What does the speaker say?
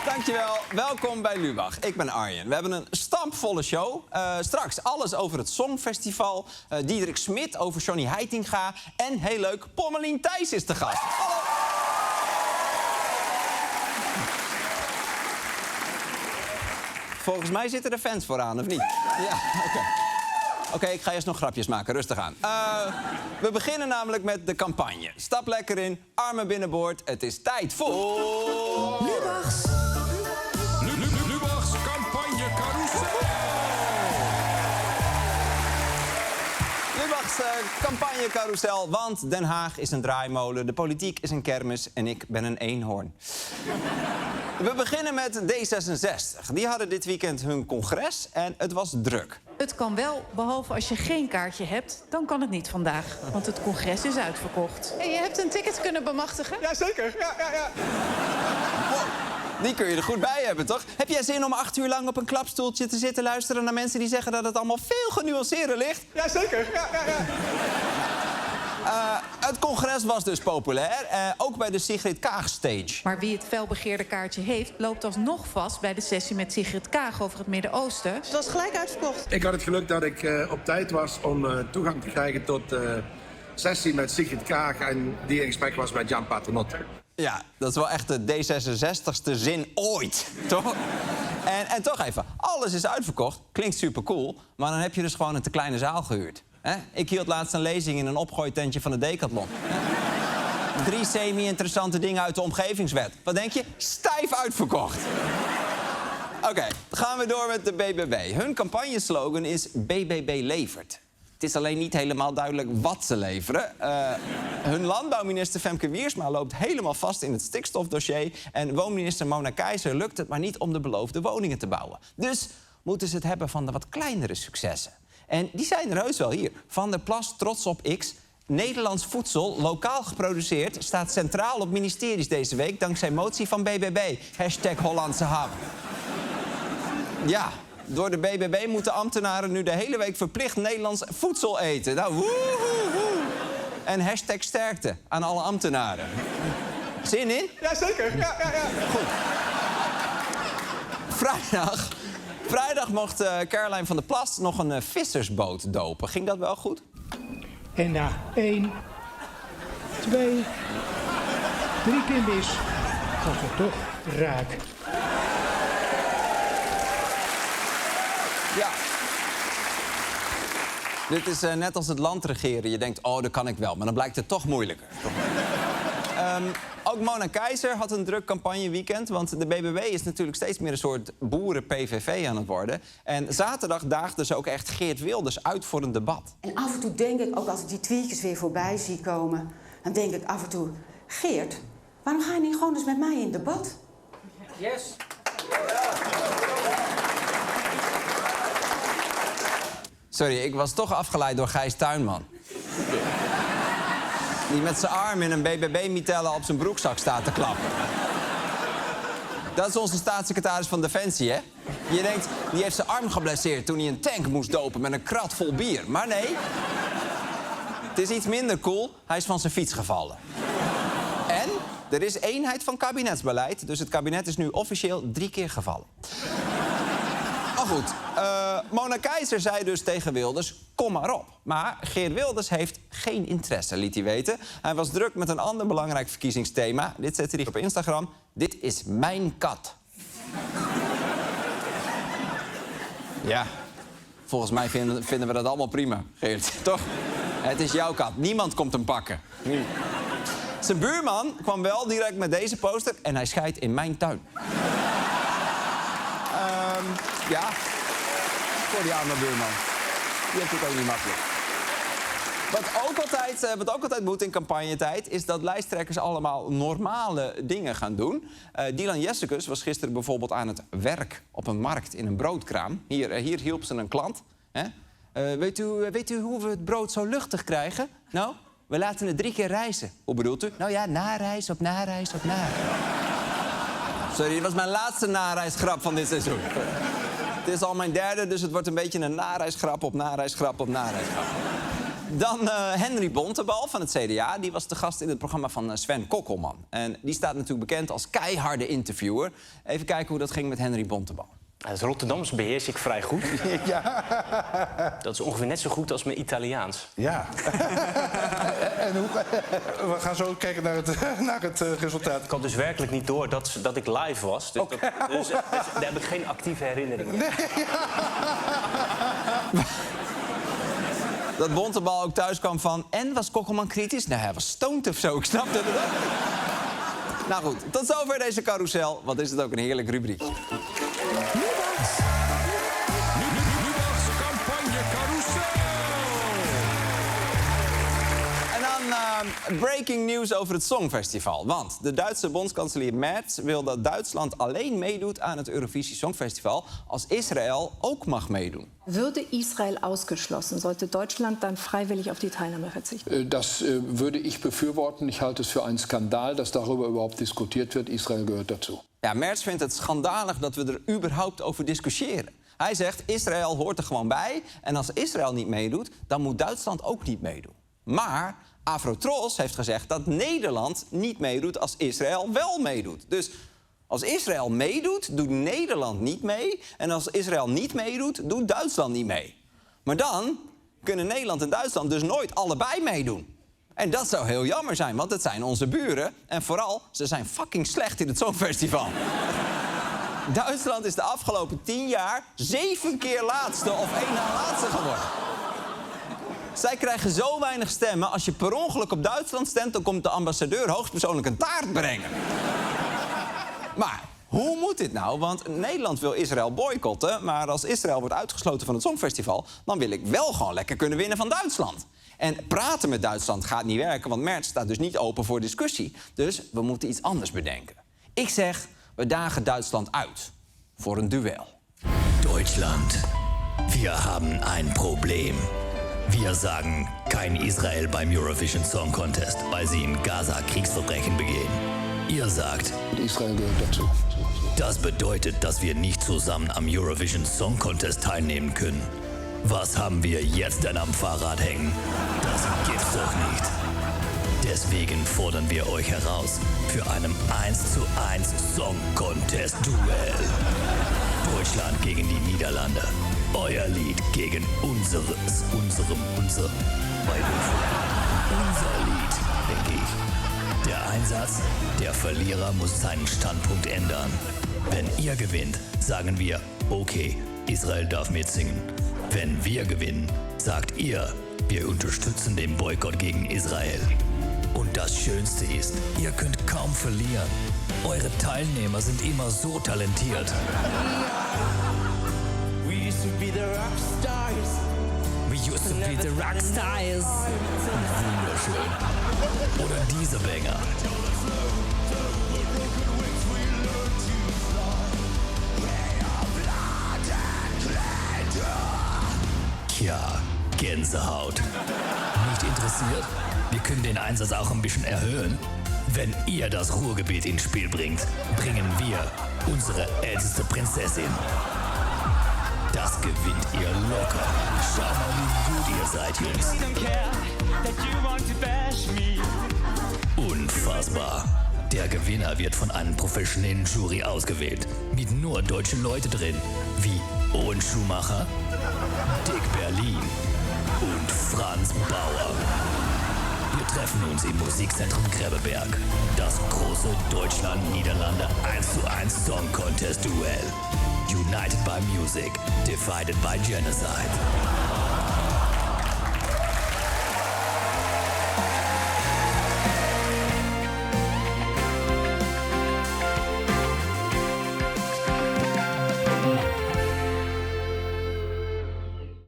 Dankjewel, welkom bij Lubach. Ik ben Arjen. We hebben een stampvolle show. Straks alles over het Songfestival. Diederik Smit over Johnny Heitinga. En heel leuk, Pommelien Thijs is te gast. Hallo. Volgens mij zitten er fans vooraan, of niet? Ja, oké. Oké, ik ga eerst nog grapjes maken. Rustig aan. We beginnen namelijk met de campagne. Stap lekker in, armen binnenboord. Het is tijd voor... Lubachs. Lubachs campagne carousel. Lubachs campagne carousel, want Den Haag is een draaimolen, de politiek is een kermis en ik ben een eenhoorn. We beginnen met D66. Die hadden dit weekend hun congres en het was druk. Het kan wel, behalve als je geen kaartje hebt, dan kan het niet vandaag. Want het congres is uitverkocht. En je hebt een ticket kunnen bemachtigen? Jazeker, ja. Die kun je er goed bij hebben, toch? Heb jij zin om 8 uur lang op een klapstoeltje te zitten luisteren naar mensen die zeggen dat het allemaal veel genuanceerder ligt? Jazeker, ja. Het congres was dus populair, ook bij de Sigrid Kaag stage. Maar wie het felbegeerde kaartje heeft, loopt alsnog vast bij de sessie met Sigrid Kaag over het Midden-Oosten. Het was gelijk uitverkocht. Ik had het geluk dat ik op tijd was om toegang te krijgen tot de sessie met Sigrid Kaag en die in gesprek was met Jan Paternotte. Ja, dat is wel echt de D66ste zin ooit, toch? En toch even, alles is uitverkocht, klinkt supercool, maar dan heb je dus gewoon een te kleine zaal gehuurd. Ik hield laatst een lezing in een opgooitentje van de Decathlon. 3 semi-interessante dingen uit de omgevingswet. Wat denk je? Stijf uitverkocht. Oké, dan gaan we door met de BBB. Hun campagneslogan is BBB levert. Het is alleen niet helemaal duidelijk wat ze leveren. Hun landbouwminister Femke Wiersma loopt helemaal vast in het stikstofdossier. En woonminister Mona Keijzer lukt het maar niet om de beloofde woningen te bouwen. Dus moeten ze het hebben van de wat kleinere successen. En die zijn er heus wel hier. Van der Plas trots op X. Nederlands voedsel, lokaal geproduceerd, staat centraal op ministeries deze week dankzij motie van BBB. #Hollandse ham. Ja, door de BBB moeten ambtenaren nu de hele week verplicht Nederlands voedsel eten. Nou, woehoehoe. En #sterkte aan alle ambtenaren. Zin in? Jazeker, ja. Goed. Vrijdag mocht Caroline van der Plas nog een vissersboot dopen. Ging dat wel goed? En na 1, 2, 3 keer mis, gaat het toch raak. Ja. Dit is net als het land regeren. Je denkt, oh, dat kan ik wel. Maar dan blijkt het toch moeilijker. Ook Mona Keijzer had een druk campagneweekend. Want de BBB is natuurlijk steeds meer een soort boeren-PVV aan het worden. En zaterdag daagde ze ook echt Geert Wilders uit voor een debat. En af en toe denk ik, ook als ik die tweetjes weer voorbij zie komen... dan denk ik af en toe, Geert, waarom ga je niet gewoon eens met mij in debat? Yes. Sorry, ik was toch afgeleid door Gijs Tuinman. Die met zijn arm in een BBB-mitelle op zijn broekzak staat te klappen. Dat is onze staatssecretaris van Defensie, hè? Je denkt, die heeft zijn arm geblesseerd toen hij een tank moest dopen met een krat vol bier. Maar nee, het is iets minder cool. Hij is van zijn fiets gevallen. En er is eenheid van kabinetsbeleid, dus het kabinet is nu officieel 3 keer gevallen. Maar goed, Mona Keijzer zei dus tegen Wilders, kom maar op. Maar Geert Wilders heeft geen interesse, liet hij weten. Hij was druk met een ander belangrijk verkiezingsthema. Dit zette hij op Instagram. Dit is mijn kat. Ja, volgens mij vinden we dat allemaal prima, Geert. Toch? Het is jouw kat. Niemand komt hem pakken. Zijn buurman kwam wel direct met deze poster en hij scheidt in mijn tuin. Ja, voor die arme buurman. Die heeft het ook niet makkelijk. Wat ook altijd moet in campagnetijd... is dat lijsttrekkers allemaal normale dingen gaan doen. Dylan Jessicus was gisteren bijvoorbeeld aan het werk op een markt in een broodkraam. Hier hielp ze een klant. Weet u hoe we het brood zo luchtig krijgen? Nou, we laten het 3 keer rijzen. Hoe bedoelt u? Nou ja, nareis op nareis op nareis. Sorry, dit was mijn laatste nareisgrap van dit seizoen. Het is al mijn 3e, dus het wordt een beetje een nareisgrap op nareisgrap op nareisgrap. Dan Henry Bontebal van het CDA. Die was de gast in het programma van Sven Kokkelman. En die staat natuurlijk bekend als keiharde interviewer. Even kijken hoe dat ging met Henry Bontebal. Het Rotterdams beheers ik vrij goed. Ja. Dat is ongeveer net zo goed als mijn Italiaans. Ja. En we gaan zo kijken naar het resultaat. Ik had dus werkelijk niet door dat ik live was. Dus, dus daar heb ik geen actieve herinneringen. Nee, Dat Bontebal ook thuis kwam van... En, was Kokkelman kritisch? Nou, hij was stoned of zo, ik snapte het ook. Nou goed, tot zover deze carousel. Wat is het ook een heerlijk rubriek. Lubachs campagne carousel. En dan breaking news over het Songfestival. Want de Duitse bondskanselier Merz wil dat Duitsland alleen meedoet aan het Eurovisie Songfestival... als Israël ook mag meedoen. Würde Israel ausgeschlossen, sollte Deutschland dann freiwillig auf die Teilnahme verzichten? Das würde ich befürworten. Ich halte es für einen Skandal, dass darüber überhaupt diskutiert wird. Israel gehört dazu. Ja, Merz vindt het schandalig dat we er überhaupt over discussiëren. Hij zegt, Israël hoort er gewoon bij. En als Israël niet meedoet, dan moet Duitsland ook niet meedoen. Maar Afrotros heeft gezegd dat Nederland niet meedoet als Israël wel meedoet. Dus als Israël meedoet, doet Nederland niet mee. En als Israël niet meedoet, doet Duitsland niet mee. Maar dan kunnen Nederland en Duitsland dus nooit allebei meedoen. En dat zou heel jammer zijn, want het zijn onze buren. En vooral, ze zijn fucking slecht in het Songfestival. Duitsland is de afgelopen 10 jaar 7 keer laatste of 1 na laatste geworden. Zij krijgen zo weinig stemmen. Als je per ongeluk op Duitsland stemt, dan komt de ambassadeur hoogstpersoonlijk een taart brengen. Maar hoe moet dit nou? Want Nederland wil Israël boycotten. Maar als Israël wordt uitgesloten van het Songfestival, dan wil ik wel gewoon lekker kunnen winnen van Duitsland. En praten met Duitsland gaat niet werken, want Merz staat dus niet open voor discussie. Dus we moeten iets anders bedenken. Ik zeg, we dagen Duitsland uit voor een duel. Deutschland, wir haben ein Problem. Wir sagen kein Israel beim Eurovision Song Contest, weil sie in Gaza Kriegsverbrechen begehen. Ihr sagt, Israel gehört dazu. Das bedeutet, dass wir nicht zusammen am Eurovision Song Contest teilnehmen können. Was haben wir jetzt denn am Fahrrad hängen? Das gibt's doch nicht. Deswegen fordern wir euch heraus für einen 1:1 Song Contest Duell. Deutschland gegen die Niederlande. Euer Lied gegen unser Lied, denke ich. Der Einsatz, der Verlierer muss seinen Standpunkt ändern. Wenn ihr gewinnt, sagen wir, okay, Israel darf mitsingen. Wenn wir gewinnen, sagt ihr, wir unterstützen den Boykott gegen Israel. Und das Schönste ist, ihr könnt kaum verlieren. Eure Teilnehmer sind immer so talentiert. We used to be the rock stars. We used to be the rock stars. Wunderschön. Oder diese Banger. Tja, Gänsehaut. Nicht interessiert? Wir können den Einsatz auch ein bisschen erhöhen. Wenn ihr das Ruhrgebiet ins Spiel bringt, bringen wir unsere älteste Prinzessin. Das gewinnt ihr locker. Schau mal, wie gut ihr seid, Jungs. Unfassbar. Der Gewinner wird von einer professionellen Jury ausgewählt. Mit nur deutschen Leuten drin. Wie Owen Schumacher, Dick Berlin und Franz Bauer. Wir treffen uns im Musikzentrum Gräbeberg. Das große Deutschland-Niederlande 1:1 Song Contest Duell. United by Music, divided by Genocide.